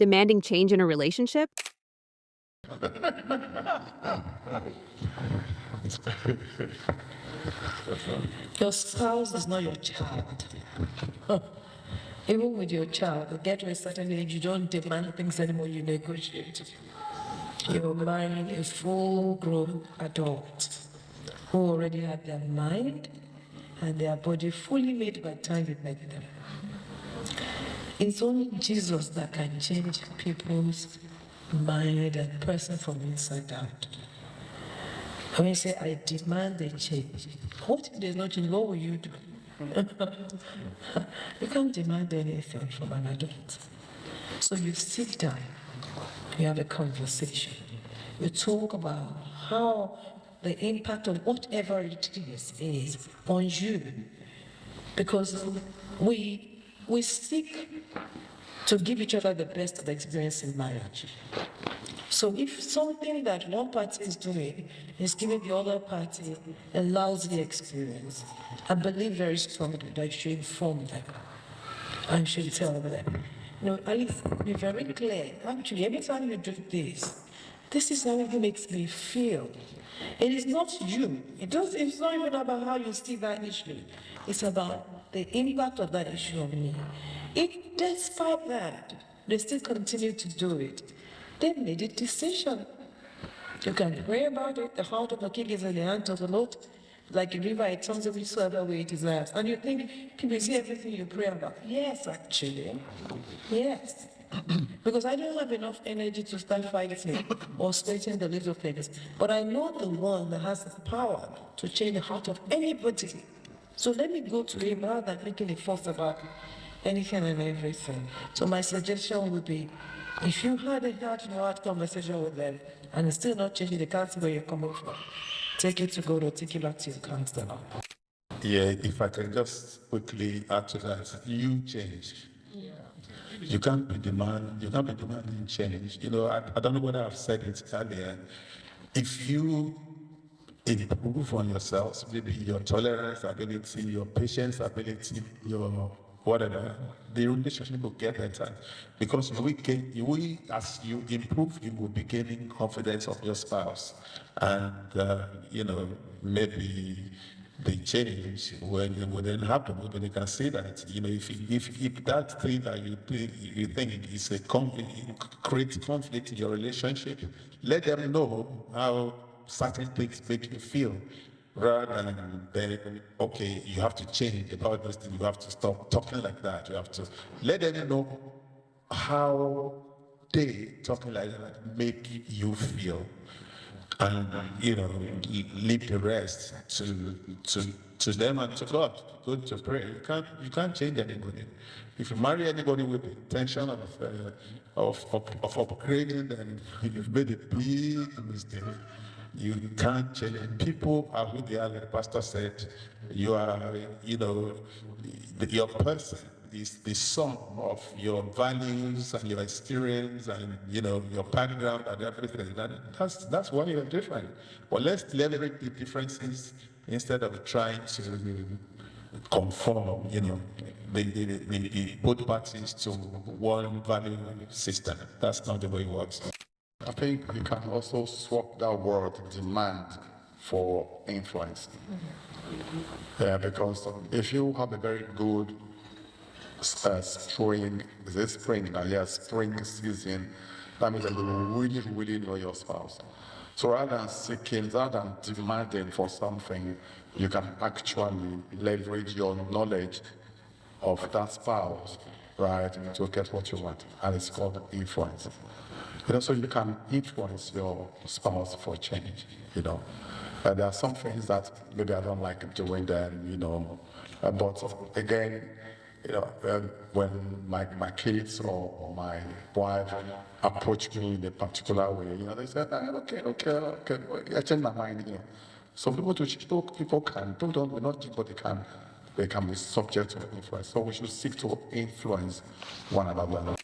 Demanding change in a relationship? Your spouse is not your child. Even with your child, you get to a certain age, you don't demand things anymore, you negotiate. You're marrying a full-grown adult who already have their mind and their body fully made by the time you met them. It's only Jesus that can change people's mind and person from inside out. When you say, I demand a change, what if there's no change? What will you do? You can't demand anything from an adult. So you sit down, you have a conversation, you talk about how the impact of whatever it is on you. Because we seek to give each other the best of the experience in marriage. So if something that one party is doing is giving the other party a lousy experience, I believe very strongly that you should inform them. I should tell them. At least be very clear. Actually, every time you do this, this is how it makes me feel. It is not you. It's not even about how you see that issue. It's about the impact of that issue on me. If despite that, they still continue to do it, they made a decision. You can pray about it. The heart of the king is in the hand of the Lord. Like a river, it turns whithersoever way it desires. And you think, can you see everything you pray about? Yes, actually. Yes. Because I don't have enough energy to start fighting or straightening the little things. But I know the one that has the power to change the heart of anybody. So let me go to him rather than making a fuss about anything and everything. So my suggestion would be, if you had a heart-to-heart conversation with them and it's still not changing, they can't see where you're coming from, take it to God or take it back to your counselor. Yeah, if I can just quickly add to that, you change. Yeah. You can't be demanding change. I don't know whether I've said it earlier. If you improve on yourselves, maybe your tolerance ability, your patience ability, your whatever, the relationship will get better. Because as you improve, you will be gaining confidence of your spouse. And, maybe the change when then happen, when you can see that, if that thing that you think is creates conflict in your relationship, let them know how certain things make you feel, rather than then, okay, you have to change about this thing, you have to stop talking like that, you have to let them know how they talking like that make you feel, and leave the rest to them and to God. Go to pray. You can't change anybody. If you marry anybody with the intention of upgrading, then you've made a big mistake. You can't change it. People are who they are, like the pastor said. You are, your person is the sum of your values and your experience and your background and everything. That's why you're different. But let's leverage the differences instead of trying to conform, the both parties to one value system. That's not the way it works. I think you can also swap that word demand for influence. Yeah, because if you have a very good spring season, that means that you really, really know your spouse. So rather than demanding for something, you can actually leverage your knowledge of that spouse, right, to get what you want. And it's called influence. So you can influence your spouse for change, there are some things that maybe I don't like doing them, but again, when my kids or my wife approach me in a particular way, they say, okay, I change my mind, So people can, not everybody can, they can be subject to influence. So we should seek to influence one another.